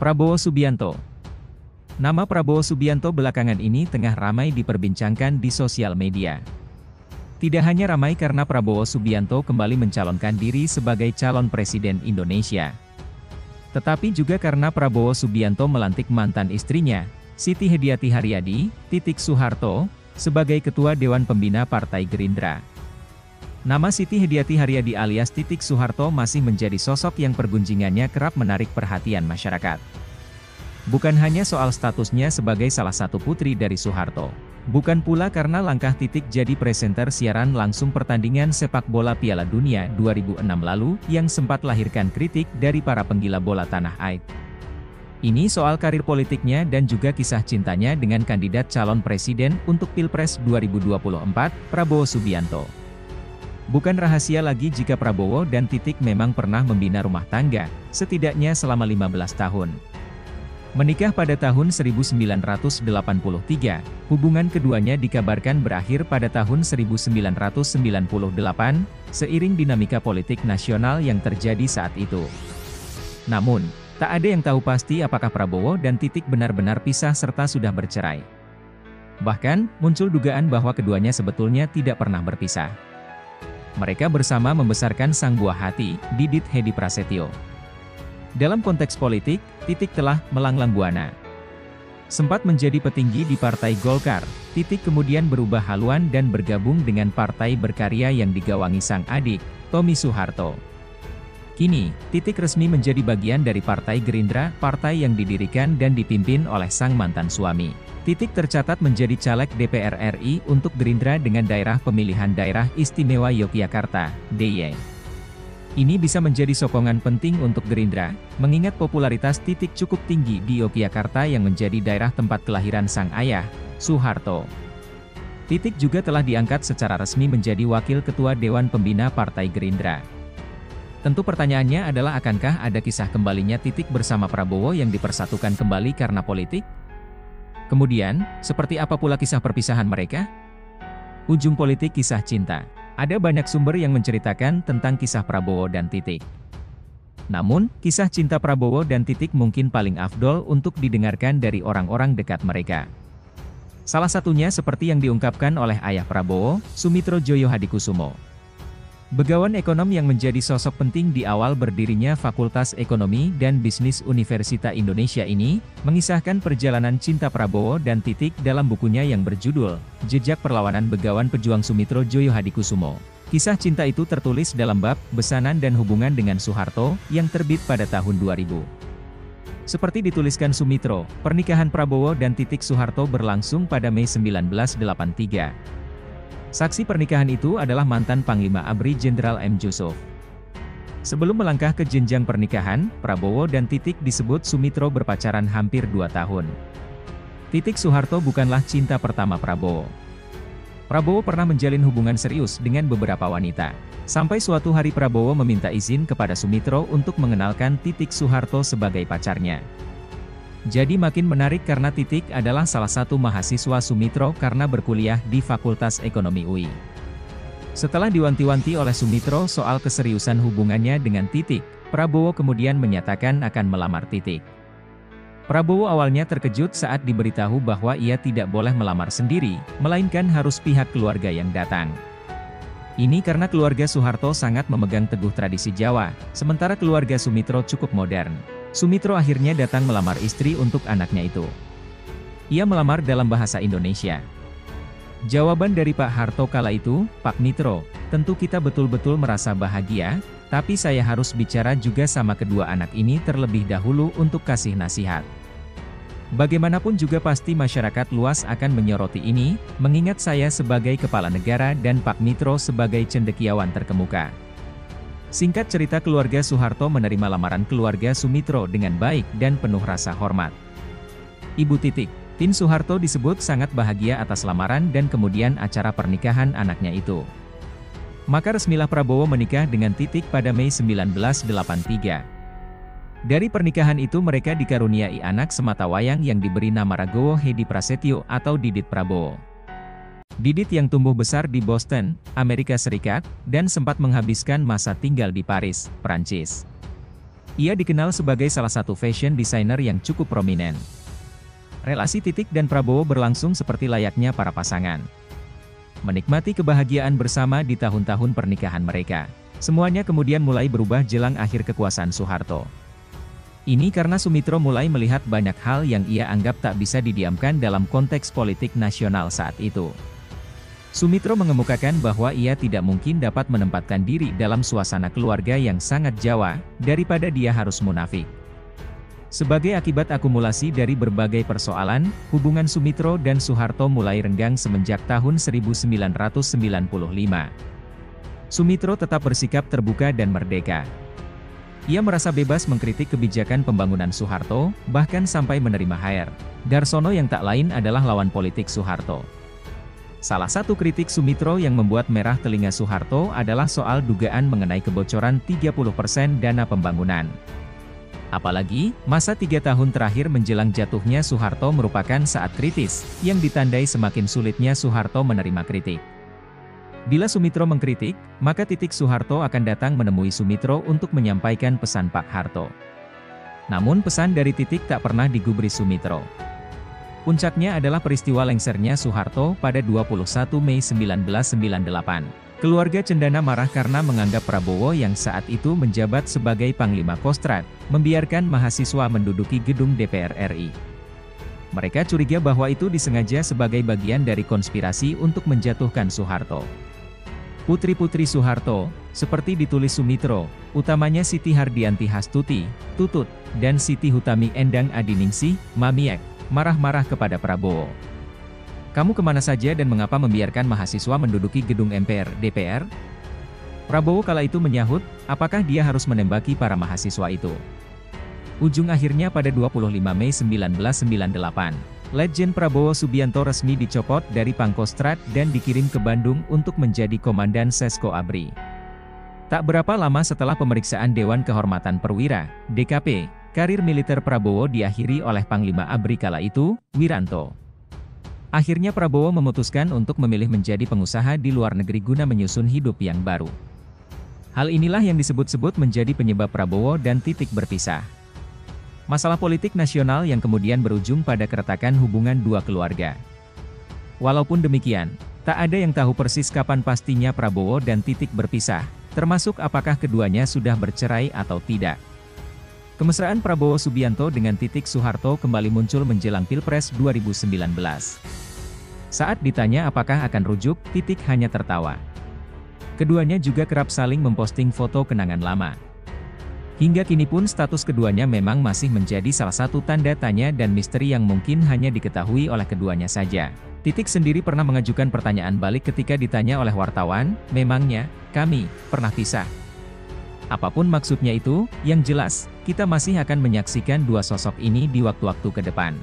Prabowo Subianto. Nama Prabowo Subianto belakangan ini tengah ramai diperbincangkan di sosial media. Tidak hanya ramai karena Prabowo Subianto kembali mencalonkan diri sebagai calon presiden Indonesia, tetapi juga karena Prabowo Subianto melantik mantan istrinya, Siti Hediati Haryadi, Titik Soeharto, sebagai Ketua Dewan Pembina Partai Gerindra. Nama Siti Hediati Haryadi alias Titik Soeharto masih menjadi sosok yang pergunjingannya kerap menarik perhatian masyarakat. Bukan hanya soal statusnya sebagai salah satu putri dari Soeharto. Bukan pula karena langkah Titik jadi presenter siaran langsung pertandingan sepak bola Piala Dunia 2006 lalu yang sempat lahirkan kritik dari para penggila bola tanah air. Ini soal karir politiknya dan juga kisah cintanya dengan kandidat calon presiden untuk Pilpres 2024, Prabowo Subianto. Bukan rahasia lagi jika Prabowo dan Titik memang pernah membina rumah tangga, setidaknya selama 15 tahun. Menikah pada tahun 1983, hubungan keduanya dikabarkan berakhir pada tahun 1998, seiring dinamika politik nasional yang terjadi saat itu. Namun, tak ada yang tahu pasti apakah Prabowo dan Titik benar-benar pisah serta sudah bercerai. Bahkan, muncul dugaan bahwa keduanya sebetulnya tidak pernah berpisah. Mereka bersama membesarkan sang buah hati, Didit Hedi Prasetyo. Dalam konteks politik, Titik telah melanglang buana. Sempat menjadi petinggi di Partai Golkar, Titik kemudian berubah haluan dan bergabung dengan Partai Berkarya yang digawangi sang adik, Tommy Soeharto. Kini, Titik resmi menjadi bagian dari Partai Gerindra, partai yang didirikan dan dipimpin oleh sang mantan suami. Titik tercatat menjadi caleg DPR RI untuk Gerindra dengan daerah pemilihan Daerah Istimewa Yogyakarta, DIY. Ini bisa menjadi sokongan penting untuk Gerindra, mengingat popularitas Titik cukup tinggi di Yogyakarta yang menjadi daerah tempat kelahiran sang ayah, Soeharto. Titik juga telah diangkat secara resmi menjadi Wakil Ketua Dewan Pembina Partai Gerindra. Tentu pertanyaannya adalah akankah ada kisah kembalinya Titik bersama Prabowo yang dipersatukan kembali karena politik? Kemudian, seperti apa pula kisah perpisahan mereka? Ujung politik kisah cinta. Ada banyak sumber yang menceritakan tentang kisah Prabowo dan Titik. Namun, kisah cinta Prabowo dan Titik mungkin paling afdol untuk didengarkan dari orang-orang dekat mereka. Salah satunya seperti yang diungkapkan oleh ayah Prabowo, Sumitro Joyo Hadikusumo. Begawan ekonom yang menjadi sosok penting di awal berdirinya Fakultas Ekonomi dan Bisnis Universitas Indonesia ini, mengisahkan perjalanan cinta Prabowo dan Titik dalam bukunya yang berjudul, Jejak Perlawanan Begawan Pejuang Sumitro Joyo Hadikusumo. Kisah cinta itu tertulis dalam bab, Besanan dan Hubungan dengan Soeharto, yang terbit pada tahun 2000. Seperti dituliskan Sumitro, pernikahan Prabowo dan Titik Soeharto berlangsung pada Mei 1983. Saksi pernikahan itu adalah mantan Panglima ABRI Jenderal M. Yusuf. Sebelum melangkah ke jenjang pernikahan, Prabowo dan Titik disebut Sumitro berpacaran hampir 2 tahun. Titik Soeharto bukanlah cinta pertama Prabowo. Prabowo pernah menjalin hubungan serius dengan beberapa wanita. Sampai suatu hari Prabowo meminta izin kepada Sumitro untuk mengenalkan Titik Soeharto sebagai pacarnya. Jadi makin menarik karena Titik adalah salah satu mahasiswa Sumitro karena berkuliah di Fakultas Ekonomi UI. Setelah diwanti-wanti oleh Sumitro soal keseriusan hubungannya dengan Titik, Prabowo kemudian menyatakan akan melamar Titik. Prabowo awalnya terkejut saat diberitahu bahwa ia tidak boleh melamar sendiri, melainkan harus pihak keluarga yang datang. Ini karena keluarga Soeharto sangat memegang teguh tradisi Jawa, sementara keluarga Sumitro cukup modern. Sumitro akhirnya datang melamar istri untuk anaknya itu. Ia melamar dalam bahasa Indonesia. Jawaban dari Pak Harto kala itu, Pak Mitro, tentu kita betul-betul merasa bahagia, tapi saya harus bicara juga sama kedua anak ini terlebih dahulu untuk kasih nasihat. Bagaimanapun juga pasti masyarakat luas akan menyoroti ini, mengingat saya sebagai kepala negara dan Pak Mitro sebagai cendekiawan terkemuka. Singkat cerita keluarga Soeharto menerima lamaran keluarga Sumitro dengan baik dan penuh rasa hormat. Ibu Titik, Tin Soeharto disebut sangat bahagia atas lamaran dan kemudian acara pernikahan anaknya itu. Maka resmilah Prabowo menikah dengan Titik pada Mei 1983. Dari pernikahan itu mereka dikaruniai anak sematawayang yang diberi nama Ragowo Hedi Prasetyo atau Didit Prabowo. Didit yang tumbuh besar di Boston, Amerika Serikat, dan sempat menghabiskan masa tinggal di Paris, Prancis. Ia dikenal sebagai salah satu fashion designer yang cukup prominen. Relasi Titik dan Prabowo berlangsung seperti layaknya para pasangan. Menikmati kebahagiaan bersama di tahun-tahun pernikahan mereka. Semuanya kemudian mulai berubah jelang akhir kekuasaan Soeharto. Ini karena Soemitro mulai melihat banyak hal yang ia anggap tak bisa didiamkan dalam konteks politik nasional saat itu. Soemitro mengemukakan bahwa ia tidak mungkin dapat menempatkan diri dalam suasana keluarga yang sangat Jawa, daripada dia harus munafik. Sebagai akibat akumulasi dari berbagai persoalan, hubungan Soemitro dan Soeharto mulai renggang semenjak tahun 1995. Soemitro tetap bersikap terbuka dan merdeka. Ia merasa bebas mengkritik kebijakan pembangunan Soeharto, bahkan sampai menerima Hr. Darsono yang tak lain adalah lawan politik Soeharto. Salah satu kritik Soemitro yang membuat merah telinga Soeharto adalah soal dugaan mengenai kebocoran 30% dana pembangunan. Apalagi, masa 3 tahun terakhir menjelang jatuhnya Soeharto merupakan saat kritis, yang ditandai semakin sulitnya Soeharto menerima kritik. Bila Soemitro mengkritik, maka Titik Soeharto akan datang menemui Soemitro untuk menyampaikan pesan Pak Harto. Namun pesan dari Titik tak pernah digubris Soemitro. Puncaknya adalah peristiwa lengsernya Soeharto pada 21 Mei 1998. Keluarga Cendana marah karena menganggap Prabowo yang saat itu menjabat sebagai Panglima Kostrad, membiarkan mahasiswa menduduki gedung DPR RI. Mereka curiga bahwa itu disengaja sebagai bagian dari konspirasi untuk menjatuhkan Soeharto. Putri-putri Soeharto, seperti ditulis Soemitro, utamanya Siti Hardianti Hastuti, Tutut, dan Siti Hutami Endang Adiningsih, Mamiek, marah-marah kepada Prabowo. Kamu kemana saja dan mengapa membiarkan mahasiswa menduduki gedung MPR, DPR? Prabowo kala itu menyahut, apakah dia harus menembaki para mahasiswa itu? Ujung akhirnya pada 25 Mei 1998. Letjen Prabowo Subianto resmi dicopot dari Pangkostrad dan dikirim ke Bandung untuk menjadi Komandan Sesko ABRI. Tak berapa lama setelah pemeriksaan Dewan Kehormatan Perwira, DKP, karir militer Prabowo diakhiri oleh Panglima ABRI kala itu, Wiranto. Akhirnya Prabowo memutuskan untuk memilih menjadi pengusaha di luar negeri guna menyusun hidup yang baru. Hal inilah yang disebut-sebut menjadi penyebab Prabowo dan Titik berpisah. Masalah politik nasional yang kemudian berujung pada keretakan hubungan dua keluarga. Walaupun demikian, tak ada yang tahu persis kapan pastinya Prabowo dan Titik berpisah, termasuk apakah keduanya sudah bercerai atau tidak. Kemesraan Prabowo Subianto dengan Titik Soeharto kembali muncul menjelang Pilpres 2019. Saat ditanya apakah akan rujuk, Titik hanya tertawa. Keduanya juga kerap saling memposting foto kenangan lama. Hingga kini pun status keduanya memang masih menjadi salah satu tanda tanya dan misteri yang mungkin hanya diketahui oleh keduanya saja. Titik sendiri pernah mengajukan pertanyaan balik ketika ditanya oleh wartawan, memangnya, kami, pernah pisah? Apapun maksudnya itu, yang jelas, kita masih akan menyaksikan dua sosok ini di waktu-waktu ke depan.